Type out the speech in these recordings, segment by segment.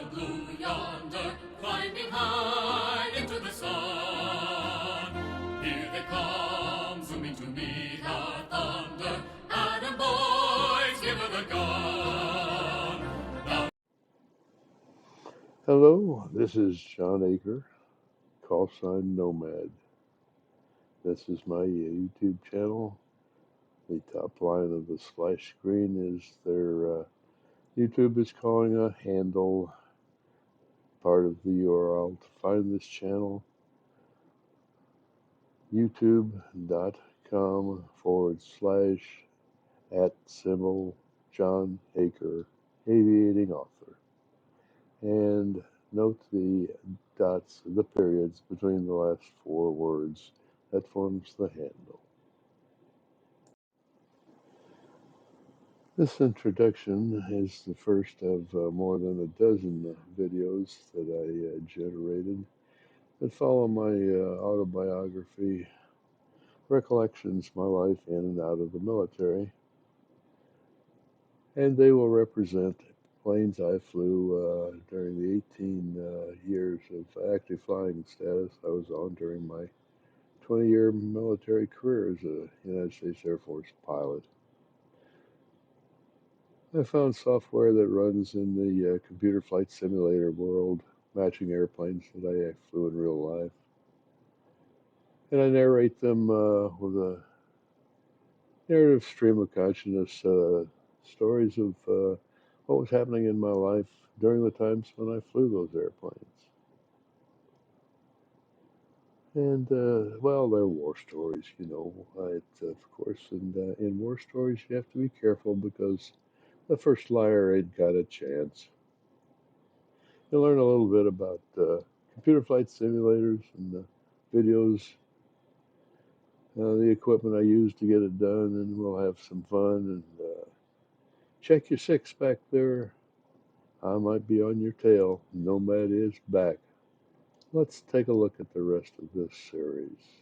while blue yonder, climbing high into the sun. Here they come, zooming to meet our thunder. Atom boys, give her the gun. Now Hello, this is John Aker, call sign Nomad. This is my YouTube channel. The top line of the splash screen is their YouTube is calling a handle, part of the URL to find this channel, youtube.com/@John Aker, aviating author. And note the dots, the periods between the last four words. That forms the handle. This introduction is the first of more than a dozen videos that I generated that follow my autobiography, recollections, my life in and out of the military. And they will represent planes I flew during the 18 years of active flying status I was on during my 20-year military career as a United States Air Force pilot. I found software that runs in the computer flight simulator world, matching airplanes that I flew in real life. And I narrate them with a narrative stream of consciousness, stories of what was happening in my life during the times when I flew those airplanes. And, well, they're war stories, you know, of course. And in war stories, you have to be careful because the first liar ain't got a chance. You'll learn a little bit about computer flight simulators and videos, the equipment I use to get it done, and we'll have some fun. And check your six back there. I might be on your tail. Nomad is back. Let's take a look at the rest of this series.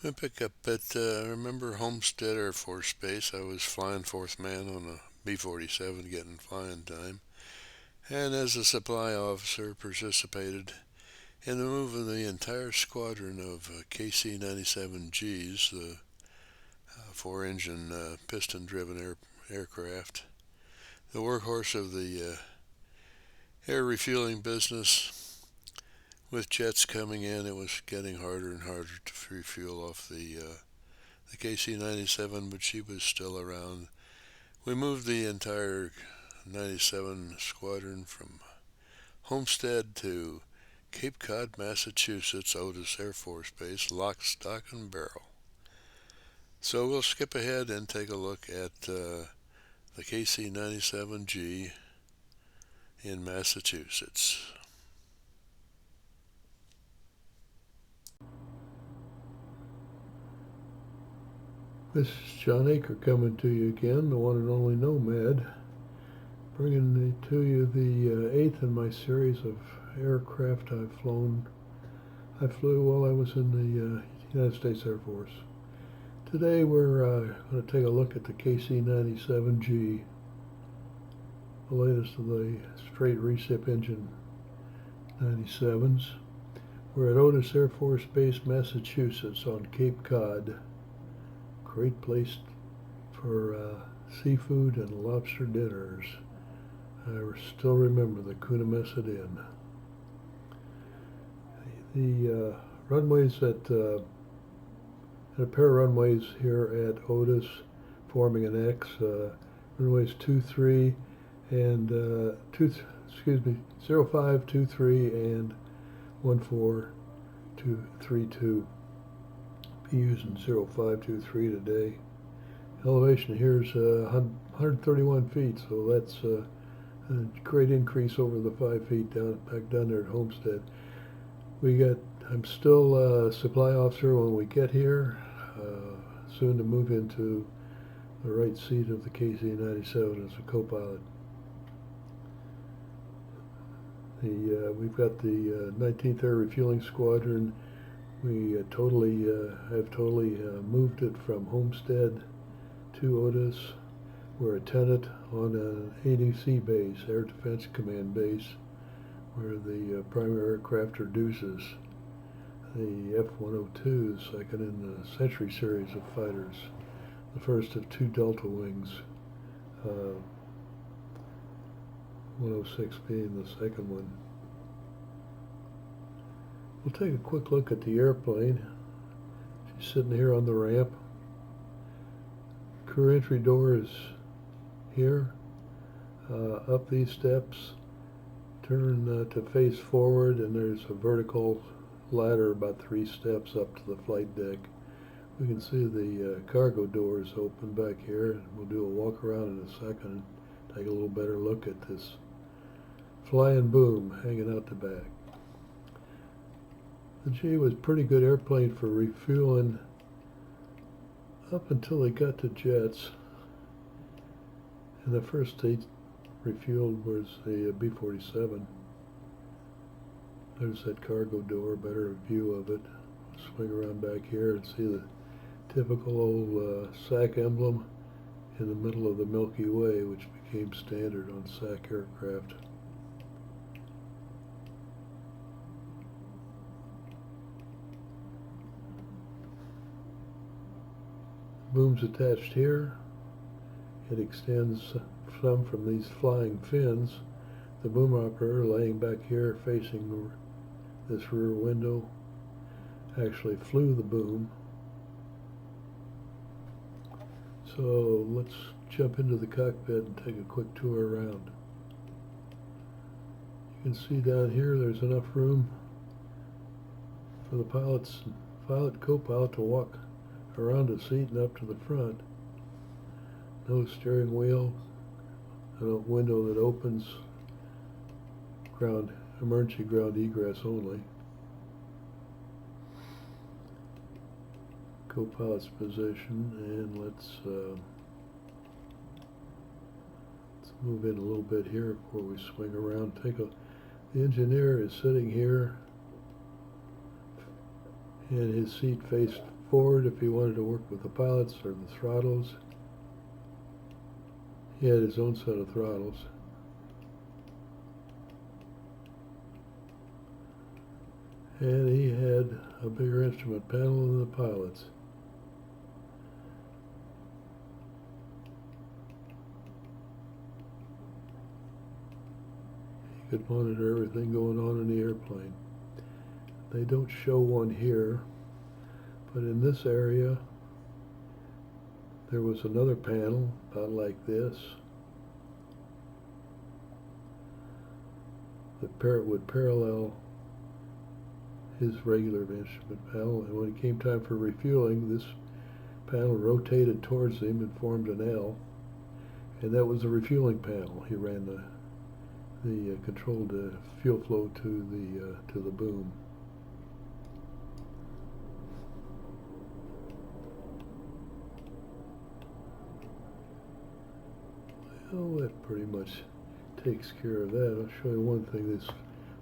I pick up at, remember Homestead Air Force Base. I was flying fourth man on a B-47 getting flying time. And as a supply officer, participated in the move of the entire squadron of KC97Gs, the four-engine piston-driven aircraft. The workhorse of the air refueling business. With jets coming in, it was getting harder and harder to refuel off the KC97, but she was still around. We moved the entire 97 squadron from Homestead to Cape Cod, Massachusetts, Otis Air Force Base, lock, stock, and barrel. So we'll skip ahead and take a look at the KC97G in Massachusetts. This is John Aker coming to you again, the one and only Nomad, bringing to you the eighth in my series of aircraft I've flown. I flew while I was in the United States Air Force. Today we're going to take a look at the KC97G, the latest of the straight recip engine 97s. We're at Otis Air Force Base, Massachusetts on Cape Cod. Great place for seafood and lobster dinners. I still remember the Kunamessett Inn. The runways at a pair of runways here at Otis forming an X, runways 23 and 0523 and 14232. Be using 0523 today. Elevation here is 131 feet, so that's a great increase over the 5 feet back down there at Homestead. I'm still a supply officer when we get here, soon to move into the right seat of the KC97 as a copilot. We've got the 19th Air Refueling Squadron. We have totally moved it from Homestead 2 Otis. We're a tenant on an ADC base, Air Defense Command base, where the primary aircraft are Deuces. The F-102 is second in the Century series of fighters, the first of 2 Delta wings, 106 being the second one. We'll take a quick look at the airplane. She's sitting here on the ramp. Crew entry door is here. Up these steps, turn to face forward, and there's a vertical ladder about 3 steps up to the flight deck. We can see the cargo doors open back here. We'll do a walk around in a second and take a little better look at this flying boom hanging out the back. The G was a pretty good airplane for refueling up until they got to jets. And the first they refueled was the B-47. There's that cargo door, better view of it. Swing around back here and see the typical old SAC emblem in the middle of the Milky Way, which became standard on SAC aircraft. Boom's attached here. It extends some from these flying fins. The boom operator laying back here facing this rear window actually flew the boom. So let's jump into the cockpit and take a quick tour around. You can see down here there's enough room for the pilot, co-pilot to walk around the seat and up to the front. No steering wheel, and a window that opens, emergency ground egress only. Co-pilot's position, and let's move in a little bit here before we swing around. The engineer is sitting here, and his seat faced forward if he wanted to work with the pilots or the throttles. He had his own set of throttles. And he had a bigger instrument panel than the pilots. He could monitor everything going on in the airplane. They don't show one here, but in this area there was another panel about like this that would parallel his regular instrument panel, and when it came time for refueling, this panel rotated towards him and formed an L, and that was the refueling panel. He ran the controlled fuel flow to the boom. Well, that pretty much takes care of that. I'll show you one thing.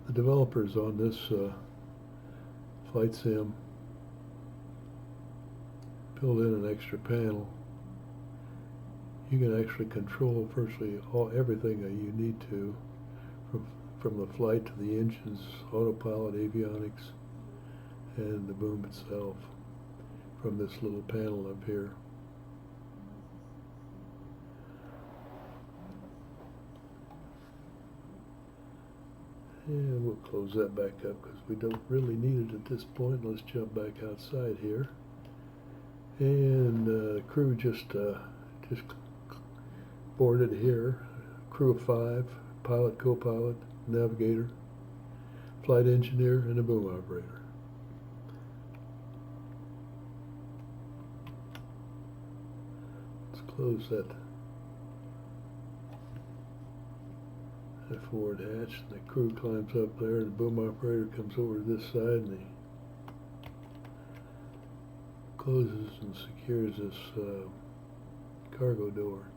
The developers on this flight sim built in an extra panel. You can actually control virtually everything that you need to, from the flight to the engines, autopilot, avionics, and the boom itself from this little panel up here. And we'll close that back up because we don't really need it at this point. Let's jump back outside here. And crew just boarded here. Crew of 5, pilot, co-pilot, navigator, flight engineer, and a boom operator. Let's close that forward hatch, and the crew climbs up there, and the boom operator comes over to this side, and he closes and secures this cargo door.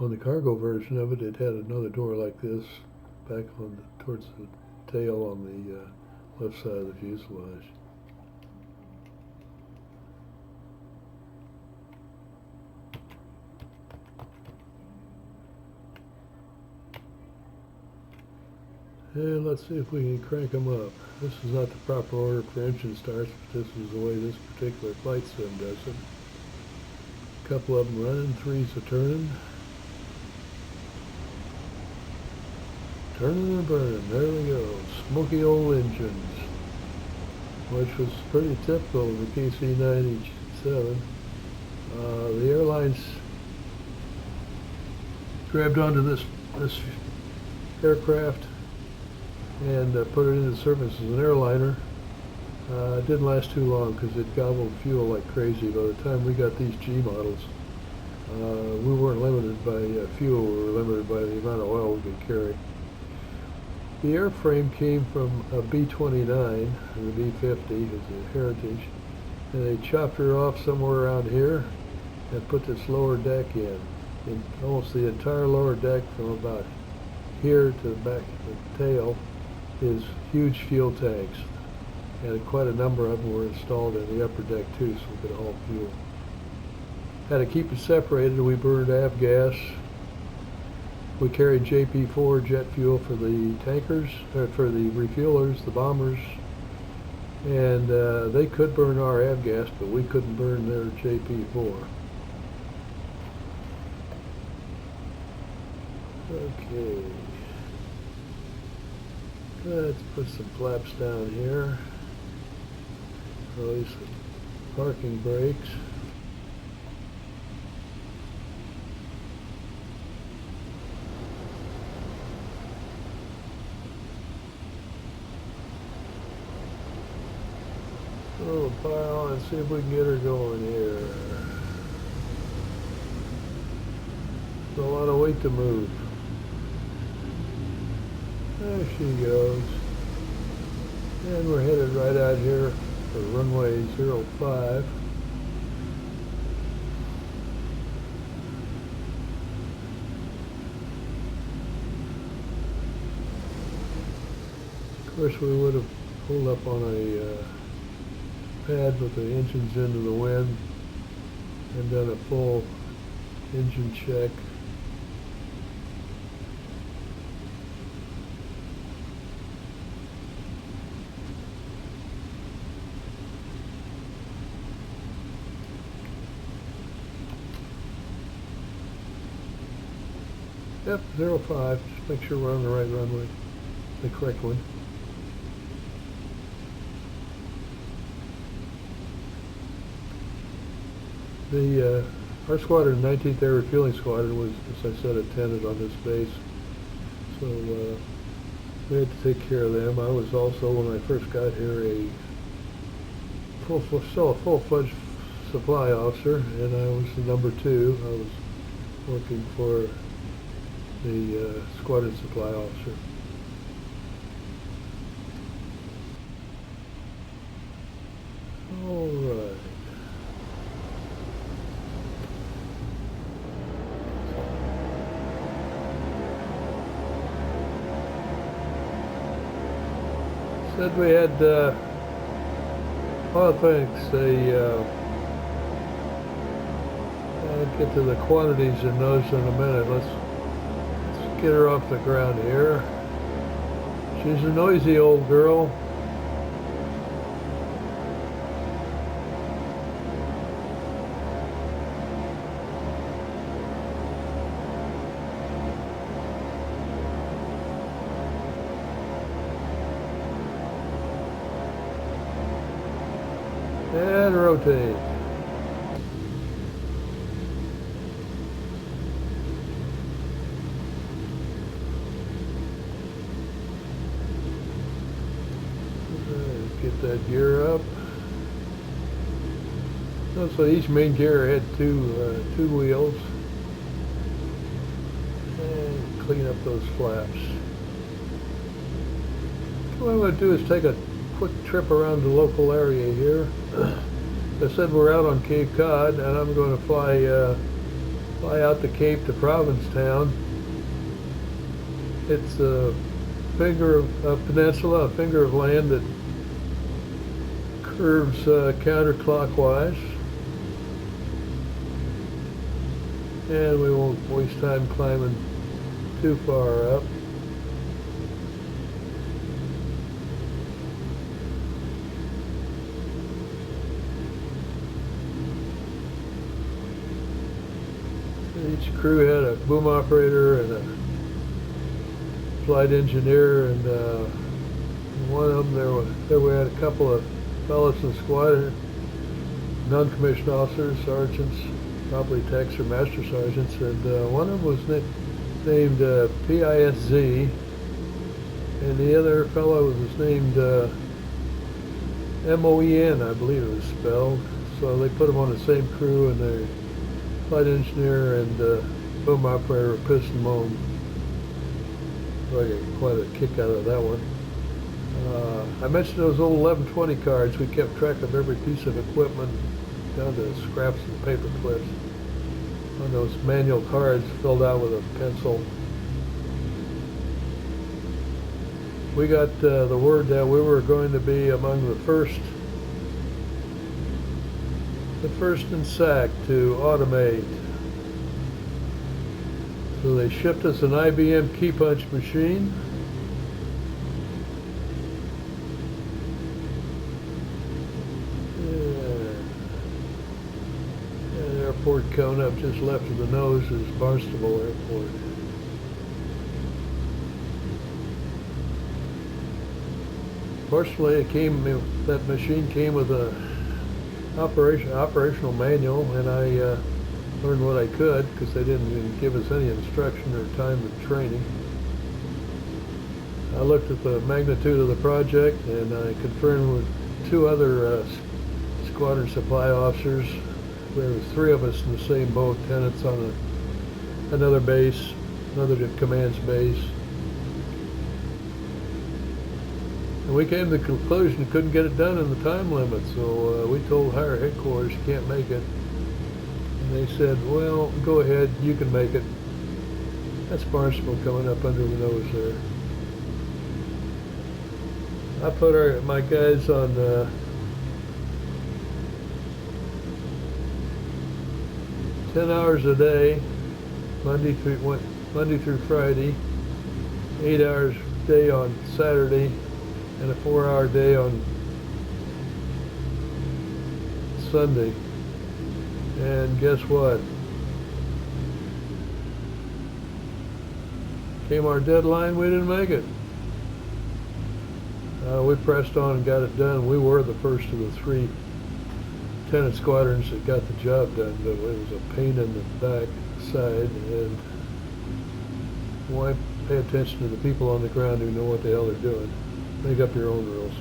On the cargo version of it, it had another door like this back towards the tail on the left side of the fuselage. And let's see if we can crank them up. This is not the proper order for engine starts, but this is the way this particular flight sim does it. A couple of them running, three's a turning. Turning and burning, there we go. Smoky old engines, which was pretty typical of the KC97. The airlines grabbed onto this aircraft and put it into service as an airliner. It didn't last too long because it gobbled fuel like crazy. By the time we got these G models, we weren't limited by fuel, we were limited by the amount of oil we could carry. The airframe came from a B-29, or the B-50 is a Heritage, and they chopped her off somewhere around here and put this lower deck in. Almost the entire lower deck from about here to the back of the tail is huge fuel tanks, and quite a number of them were installed in the upper deck too, so we could haul fuel. Had to keep it separated. We burned avgas. We carried JP4 jet fuel for the tankers, or for the refuelers, the bombers, and they could burn our avgas, but we couldn't burn their JP4. Okay, let's put some flaps down here. Release the parking brakes. We'll pile on and see if we can get her going here. There's a lot of weight to move. There she goes. And we're headed right out here for runway 05. Of course, we would have pulled up on a pad with the engines into the wind and done a full engine check. Yep, 05. Just make sure we're on the right runway, the correct one. Our squadron, 19th Air Refueling Squadron, was, as I said, attended on this base, so we had to take care of them. I was also, when I first got here, a full-fledged supply officer, and I was the number 2. I was working for the squadron supply officer. All right. Said we had well, thanks. I'll get to the quantities in those in a minute. Let's get her off the ground here. She's a noisy old girl. And rotate. Get that gear up. So each main gear had two wheels. And clean up those flaps. What I'm going to do is take a quick trip around the local area here. I said we're out on Cape Cod, and I'm going to fly out the Cape to Provincetown. It's a peninsula, a finger of land that curves counterclockwise, and we won't waste time climbing too far up. Each crew had a boom operator and a flight engineer, and one of them there we had a couple of fellows in the squadron, non-commissioned officers, sergeants, probably techs or master sergeants, and one of them was named PISZ, and the other fellow was named MOEN, I believe it was spelled. So they put them on the same crew, and their flight engineer and boom operator were piston mowing. So I got quite a kick out of that one. I mentioned those old 1120 cards. We kept track of every piece of equipment down to scraps and paper clips on those manual cards filled out with a pencil. We got the word that we were going to be among the first in SAC to automate. So they shipped us an IBM key punch machine. And airport coming up just left of the nose is Barnstable Airport. Fortunately, that machine came with a operational manual, and I learned what I could, because they didn't even give us any instruction or time of training. I looked at the magnitude of the project, and I confirmed with two other squadron supply officers. There was three of us in the same boat, tenants on another base, another command's base. And we came to the conclusion we couldn't get it done in the time limit, so we told higher headquarters you can't make it. And they said, well, go ahead, you can make it. That's Barnstable coming up under the nose there. I put my guys on 10 hours a day, Monday through Friday, 8 hours a day on Saturday, and a 4-hour day on Sunday. And guess what? Came our deadline, we didn't make it. We pressed on and got it done. We were the first of the three tenant squadrons that got the job done, but it was a pain in the back side, and why pay attention to the people on the ground who know what the hell they're doing? Make up your own rules.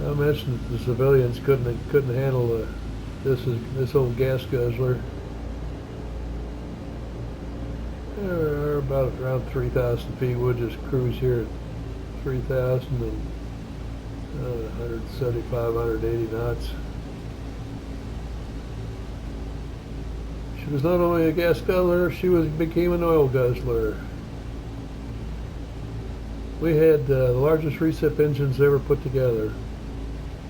I mentioned that the civilians couldn't handle this old gas guzzler. They're about around 3,000 feet. We'll just cruise here at 3,000 and 175, 180 knots. She was not only a gas guzzler, she became an oil guzzler. We had the largest recip engines ever put together.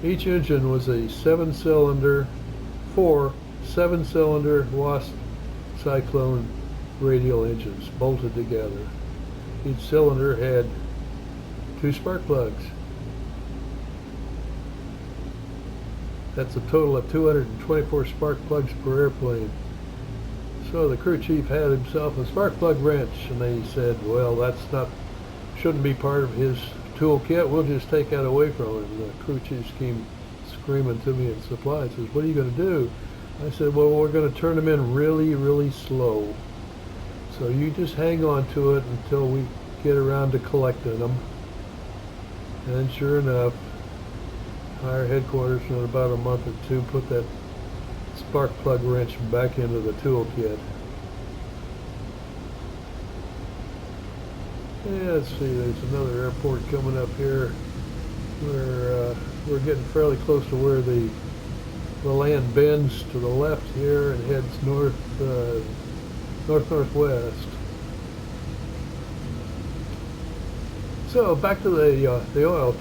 Each engine was a 7-cylinder Wasp Cyclone radial engines bolted together. Each cylinder had 2 spark plugs. That's a total of 224 spark plugs per airplane. So the crew chief had himself a spark plug wrench, and they said, well, shouldn't be part of his toolkit, we'll just take that away from him. And the crew chief came screaming to me in supply, says, what are you going to do? I said, well, we're going to turn them in really, really slow. So you just hang on to it until we get around to collecting them. And sure enough, higher headquarters in about a month or two put that spark plug wrench back into the toolkit. Yeah, let's see, there's another airport coming up here where we're getting fairly close to where the land bends to the left here and heads northwest. So back to the oil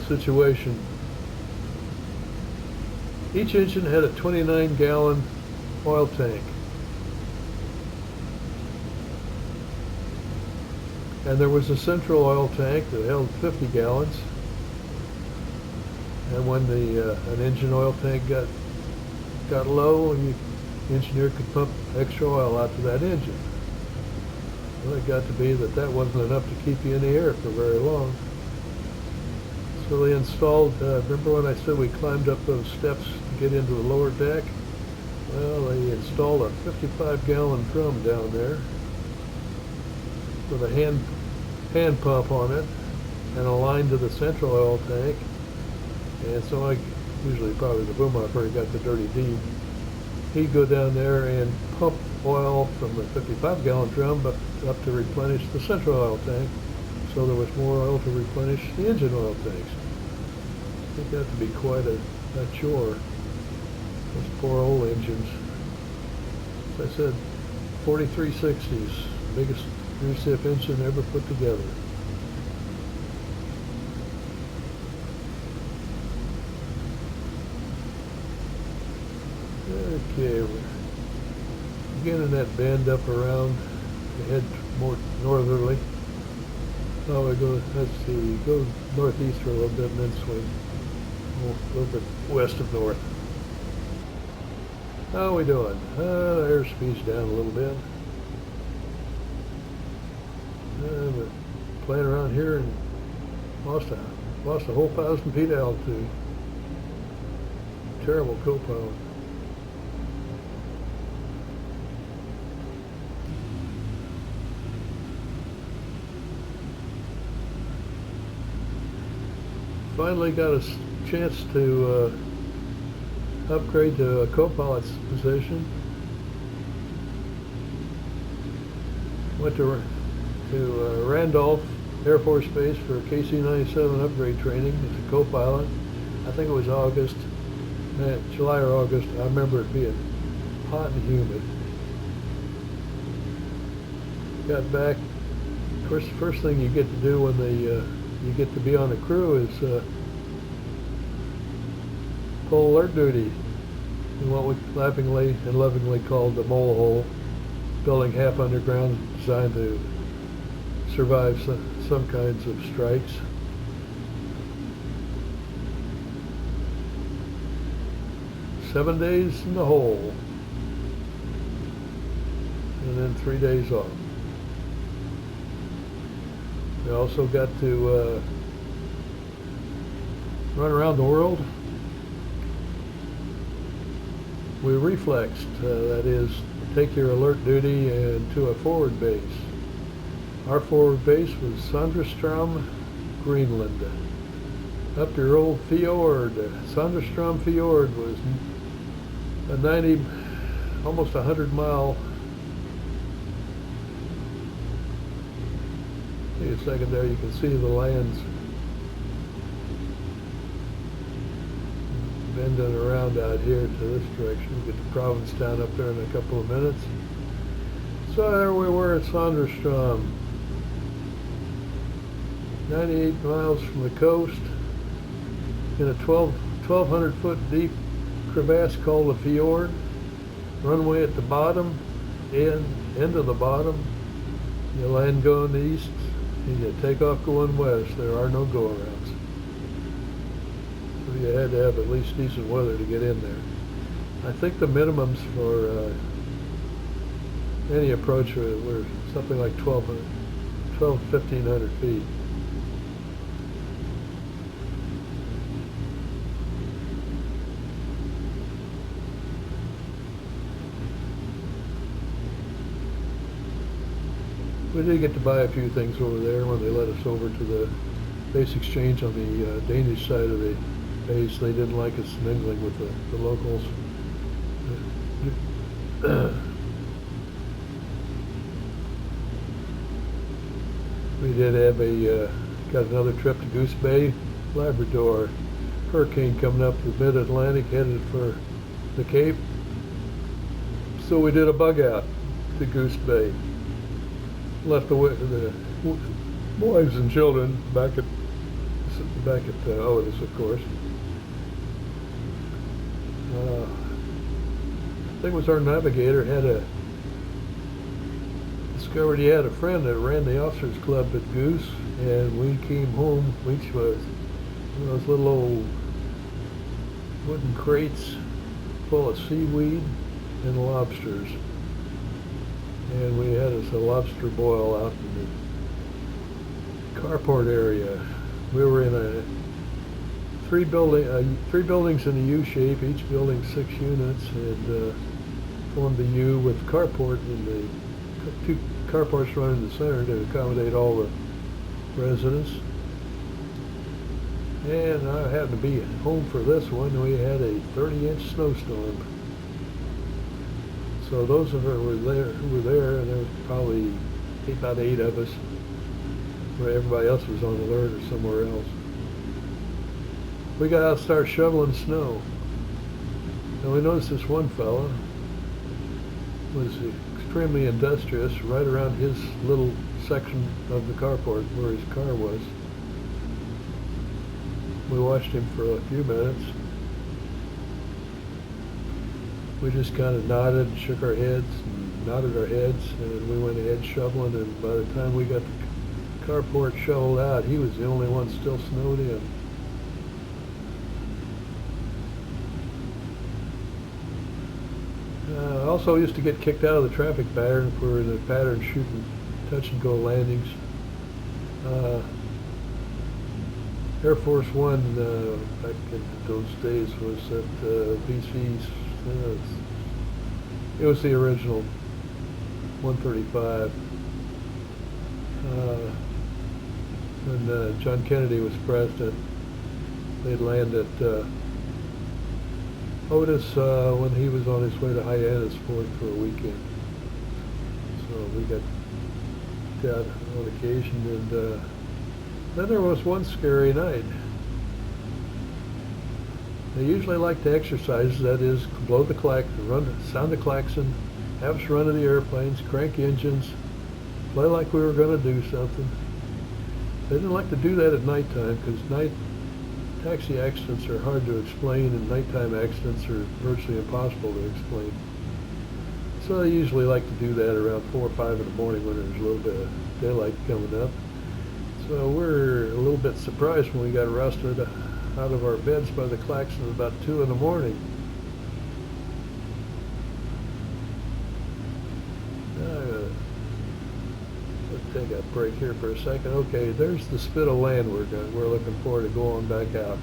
situation. Each engine had a 29-gallon oil tank. And there was a central oil tank that held 50 gallons. And when an engine oil tank got low, the engineer could pump extra oil out to that engine. Well, it got to be that wasn't enough to keep you in the air for very long. So they installed, remember when I said we climbed up those steps to get into the lower deck? Well, they installed a 55-gallon drum down there with a hand pump on it and a line to the central oil tank. And so usually probably the boom operator got the dirty deed. He'd go down there and pump oil from the 55-gallon drum but up to replenish the central oil tank, so there was more oil to replenish the engine oil tanks. It got to be quite a chore. Those poor old engines. As I said, 4360s, biggest recip engine ever put together. Okay, we're beginning that bend up around the head more northerly. Oh, we go, let's see, go northeast for a little bit and then swing a little bit west of north. How are we doing? The airspeed's down a little bit. We're playing around here and lost a whole 1,000 feet of altitude. Terrible copilot. Finally got a chance to upgrade to a copilot's position. Went to Randolph Air Force Base for KC97 upgrade training as a copilot. I think it was August, July or August. I remember it being hot and humid. Got back. Of course, the first thing you get to do when you get to be on a crew is full alert duty in what we laughingly and lovingly called the mole hole, building half underground, designed to survive some kinds of strikes. Seven days in the hole, and then 3 days off. We also got to run around the world. We reflexed, that is, take your alert duty and to a forward base. Our forward base was Sandrestrom, Greenland. Up your old fjord. Sandrestrom Fjord was a 90, almost 100-mile. See a second there, you can see the lands bending around out here to this direction. We'll get to Provincetown up there in a couple of minutes. So there we were at Sandrestrom, 98 miles from the coast, in a 1,200 foot deep crevasse called the fjord. Runway at the bottom, end of the bottom. You land going east, and you take off going west. There are no go-arounds. So you had to have at least decent weather to get in there. I think the minimums for any approach were something like 1,500 feet. We did get to buy a few things over there when they led us over to the base exchange on the Danish side of the base. They didn't like us mingling with the locals. We did have got another trip to Goose Bay, Labrador. Hurricane coming up the mid-Atlantic, headed for the Cape. So we did a bug out to Goose Bay. Left the boys and children back at Otis, of course. I think it was our navigator had this discovered he had a friend that ran the officers club at Goose, and we came home, which was one of those little old wooden crates full of seaweed and lobsters. And we had us a lobster boil out in the carport area. We were in three buildings in a U shape, each building 6 units, and formed the U with carport in the two carports running in the center to accommodate all the residents. And I happened to be home for this one. We had a 30-inch snowstorm. So those of us who were there, and there was probably about 8 of us, where everybody else was on alert or somewhere else. We got out and started shoveling snow. And we noticed this one fella was extremely industrious right around his little section of the carport where his car was. We watched him for a few minutes. We just kind of nodded, shook our heads, and nodded our heads, and we went ahead shoveling, and by the time we got the carport shoveled out, he was the only one still snowed in. I also used to get kicked out of the traffic pattern for the pattern shooting touch-and-go landings. Air Force One back in those days was at BC's. It was the original 135. When John Kennedy was president, they'd land at Otis when he was on his way to Hyannisport for a weekend. So we got that on occasion, and then there was one scary night. They usually like to exercise, that is, blow the klaxon, sound the klaxon, have us run to the airplanes, crank engines, play like we were going to do something. They didn't like to do that at nighttime because night taxi accidents are hard to explain, and nighttime accidents are virtually impossible to explain. So they usually like to do that around 4 or 5 in the morning when there's a little bit of daylight coming up. So we're a little bit surprised when we got arrested out of our beds by the klaxon at about 2 in the morning. Let's take a break here for a second. Okay, there's the spit of land we're looking for to go on back out.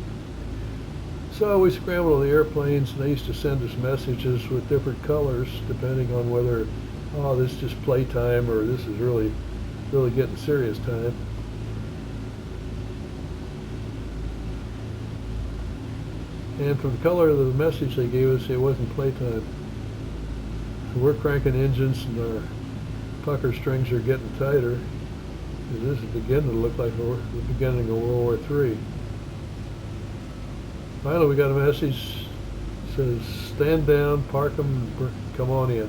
So we scrambled the airplanes, and they used to send us messages with different colors depending on whether, oh, this is just playtime or this is really getting serious time. And from the color of the message they gave us, it wasn't playtime. So we're cranking engines, and our pucker strings are getting tighter. This is beginning to look like the beginning of World War III. Finally, we got a message that says, stand down, park them, come on in.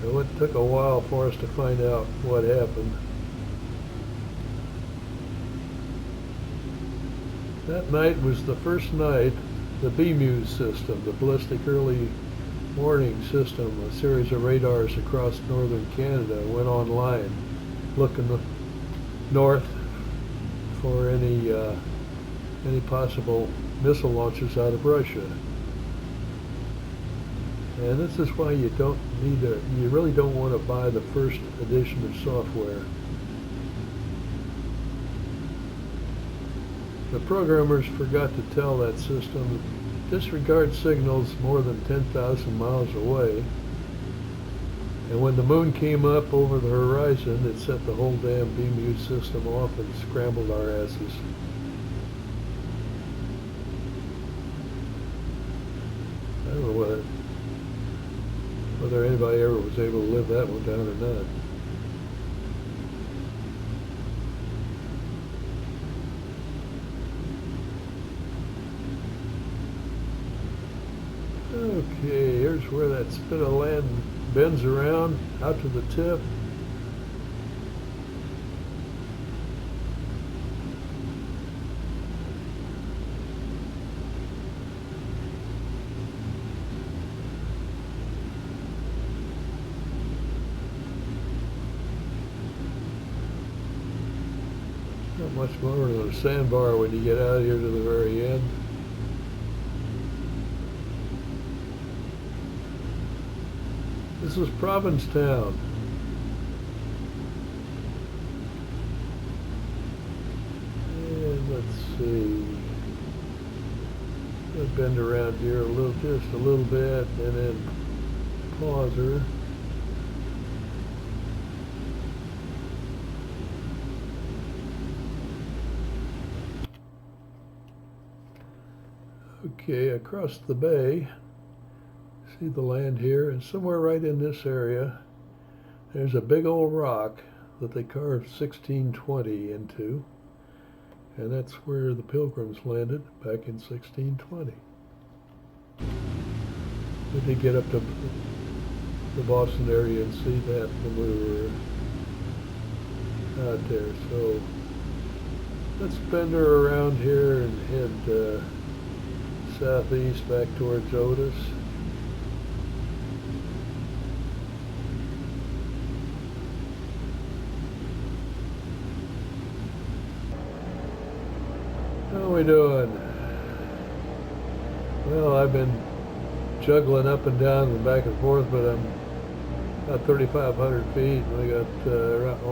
So it took a while for us to find out what happened. That night was the first night the BMUS system, the Ballistic Early Warning System, a series of radars across northern Canada, went online, looking north for any possible missile launches out of Russia. And this is why you really don't want to buy the first edition of software. The programmers forgot to tell that system, disregard signals more than 10,000 miles away. And when the moon came up over the horizon, it set the whole damn BMU system off and scrambled our asses. I don't know whether anybody ever was able to live that one down or not. Okay, here's where that spit of land bends around out to the tip. Not much more than a sandbar when you get out here to the very end. This is Provincetown. And let's see. I'll bend around here just a little bit, and then pause her. Okay, across the bay, see the land here, and somewhere right in this area, there's a big old rock that they carved 1620 into, and that's where the Pilgrims landed back in 1620. We did get up to the Boston area and see that when we were out there. So let's bend her around here and head southeast back towards Otis. How are we doing? Well, I've been juggling up and down and back and forth, but I'm about 3,500 feet, and I got around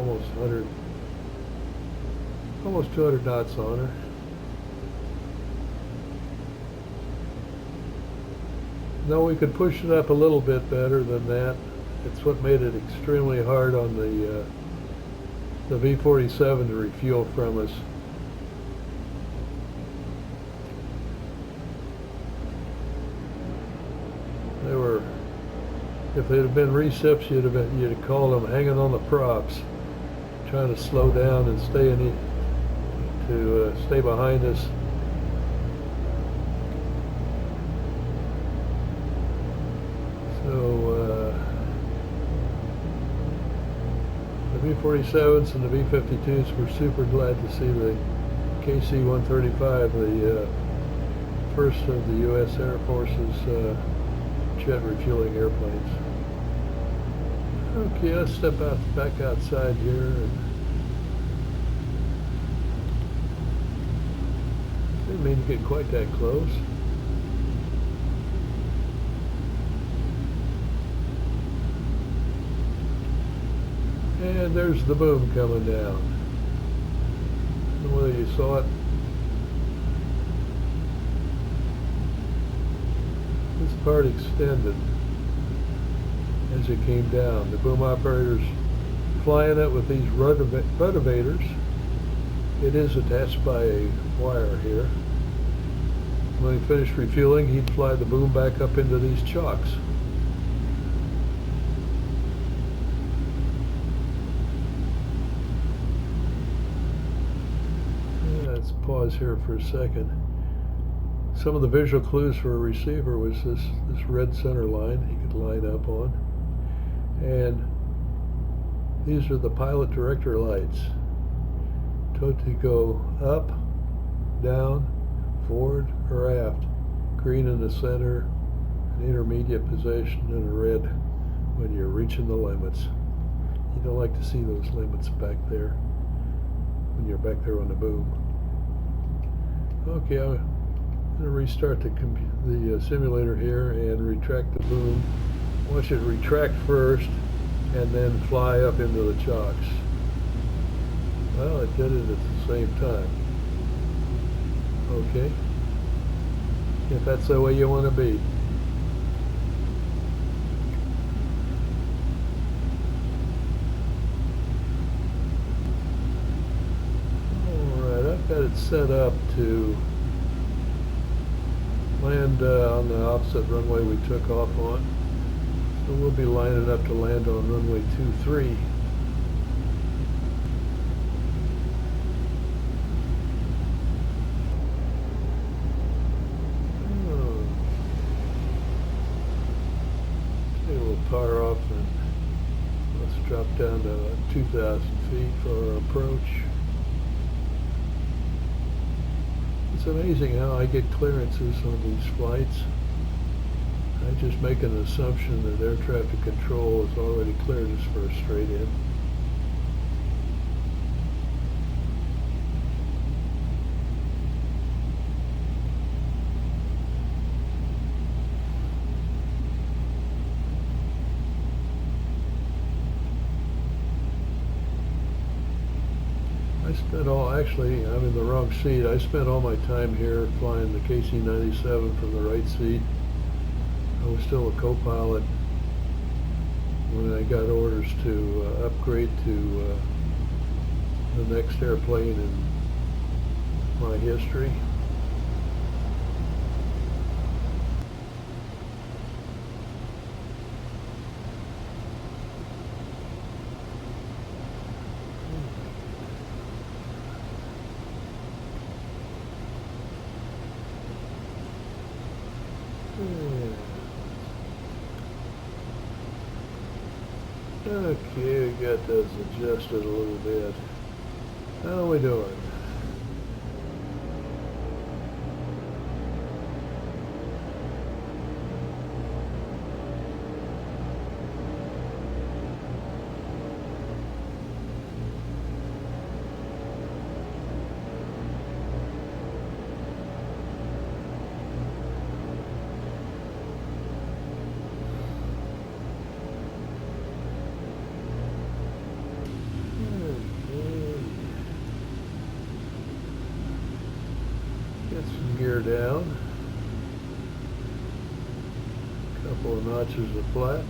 almost 200 knots on her. No, we could push it up a little bit better than that. It's what made it extremely hard on the V-47 to refuel from us. They were, if they'd have been recips, you'd have called them hanging on the props, trying to slow down and stay behind us. So the V-47s and the V-52s were super glad to see the KC-135, the first of the U.S. Air Force's jet refueling airplanes. Okay, let's step back outside here. And didn't mean to get quite that close. And there's the boom coming down. I don't know whether you saw it. This part extended as it came down. The boom operators flying it with these rotavators. It is attached by a wire here. When he finished refueling, he'd fly the boom back up into these chocks. Let's pause here for a second. Some of the visual clues for a receiver was this red center line he could line up on. And these are the pilot director lights. Told to go up, down, forward, or aft. Green in the center, an intermediate position, and a red when you're reaching the limits. You don't like to see those limits back there when you're back there on the boom. Okay, I'm going to restart the simulator here and retract the boom. Watch it retract first and then fly up into the chocks. Well, it did it at the same time. Okay, if that's the way you want to be. Alright, I've got it set up to land on the opposite runway we took off on. So we'll be lining up to land on runway 23. Okay, we'll power off and let's drop down to 2,000 feet for our approach. It's amazing how I get clearances on these flights. I just make an assumption that air traffic control has already cleared us for a straight in. Actually, I'm in the wrong seat. I spent all my time here flying the KC97 from the right seat. I was still a co-pilot when I got orders to upgrade to the next airplane in my history. Okay, we got those adjusted a little bit. How are we doing? Get some gear down. A couple of notches of flaps.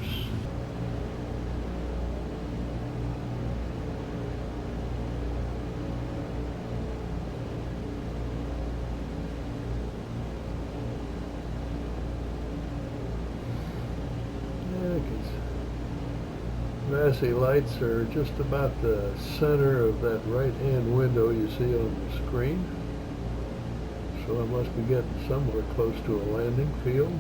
Vassy lights are just about the center of that right-hand window you see on the screen. So I must be getting somewhere close to a landing field.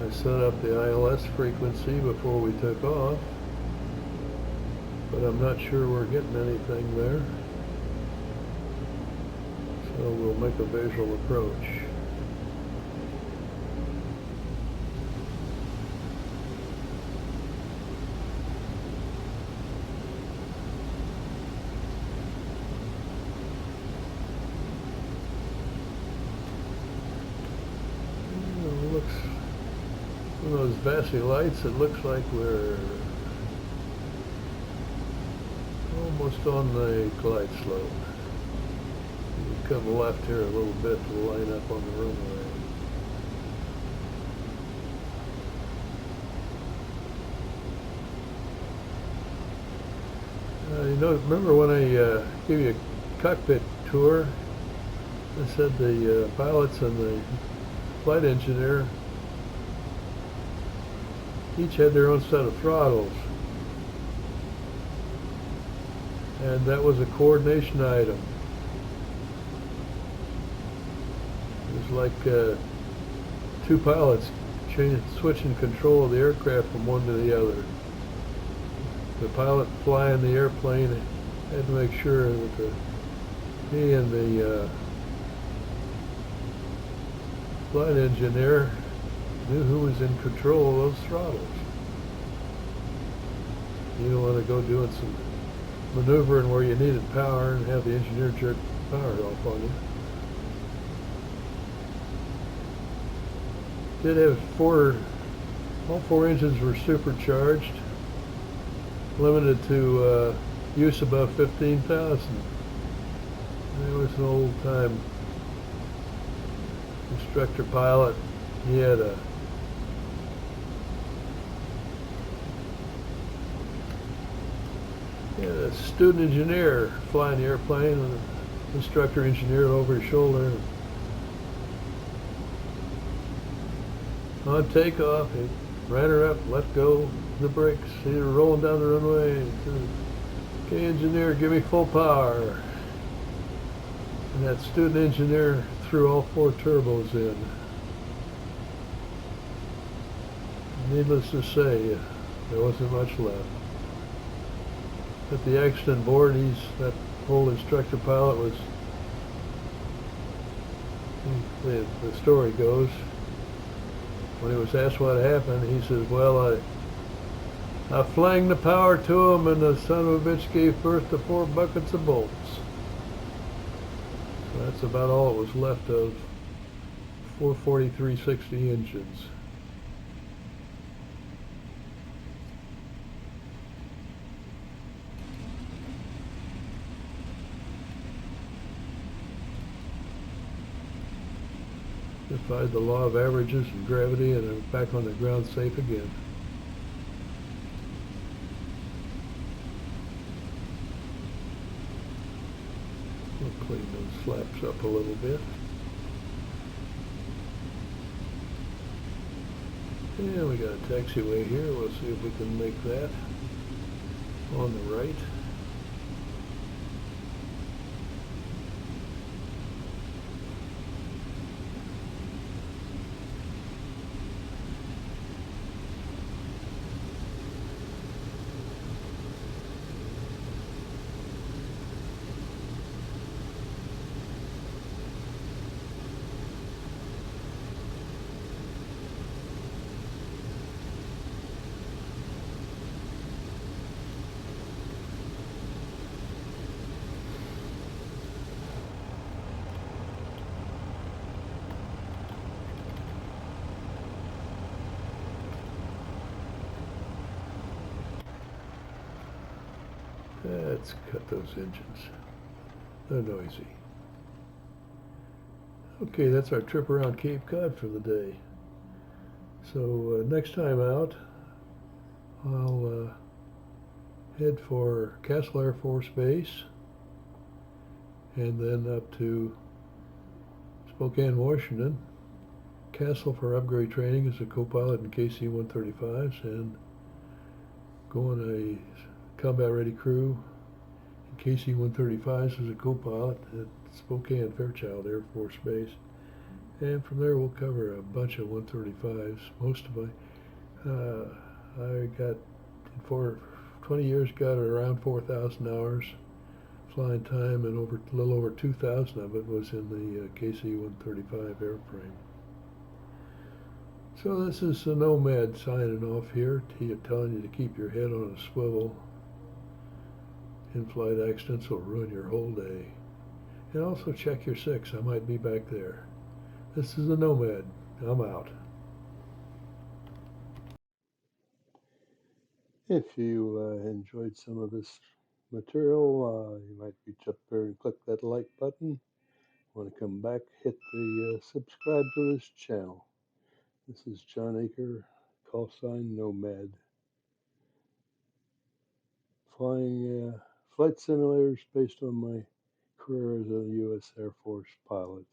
I set up the ILS frequency before we took off, but I'm not sure we're getting anything there. So we'll make a visual approach. Those Vassy lights, it looks like we're almost on the glide slope. We come left here a little bit to line up on the runway. Remember when I gave you a cockpit tour, I said the pilots and the flight engineer each had their own set of throttles, and that was a coordination item. It was like two pilots switching control of the aircraft from one to the other. The pilot flying the airplane had to make sure that he and the flight engineer knew who was in control of those throttles. You don't want to go doing some maneuvering where you needed power and have the engineer jerk power off on you. Did have all four engines were supercharged, limited to use above 15,000. There was an old time instructor pilot. He had a student engineer flying the airplane with an instructor engineer over his shoulder. On takeoff, he ran her up, let go the brakes. He was rolling down the runway. He said, "Okay, engineer, give me full power." And that student engineer threw all four turbos in. Needless to say, there wasn't much left. At the accident board, that old instructor pilot was, the story goes, when he was asked what happened, he says, "Well, I flung the power to him, and the son of a bitch gave birth to 4 buckets of bolts." So that's about all that was left of 44360 engines. defied the law of averages and gravity, and I'm back on the ground safe again. We'll clean those flaps up a little bit. And we got a taxiway here. We'll see if we can make that on the right. Let's cut those engines. They're noisy. Okay, that's our trip around Cape Cod for the day. So next time out, I'll head for Castle Air Force Base and then up to Spokane, Washington. Castle for upgrade training as a copilot in KC-135s, and go on a combat-ready crew in KC-135s as a copilot at Spokane Fairchild Air Force Base. And from there we'll cover a bunch of 135s. Most of I got, for 20 years, got around 4,000 hours flying time, and a little over 2,000 of it was in the KC-135 airframe. So this is the Nomad signing off here, telling you to keep your head on a swivel. In-flight accidents will ruin your whole day. And also check your 6. I might be back there. This is the Nomad. I'm out. If you enjoyed some of this material, you might reach up there and click that like button. Want to come back, hit the subscribe to this channel. This is John Aker, call sign Nomad, flying flight simulators based on my career as a U.S. Air Force pilot.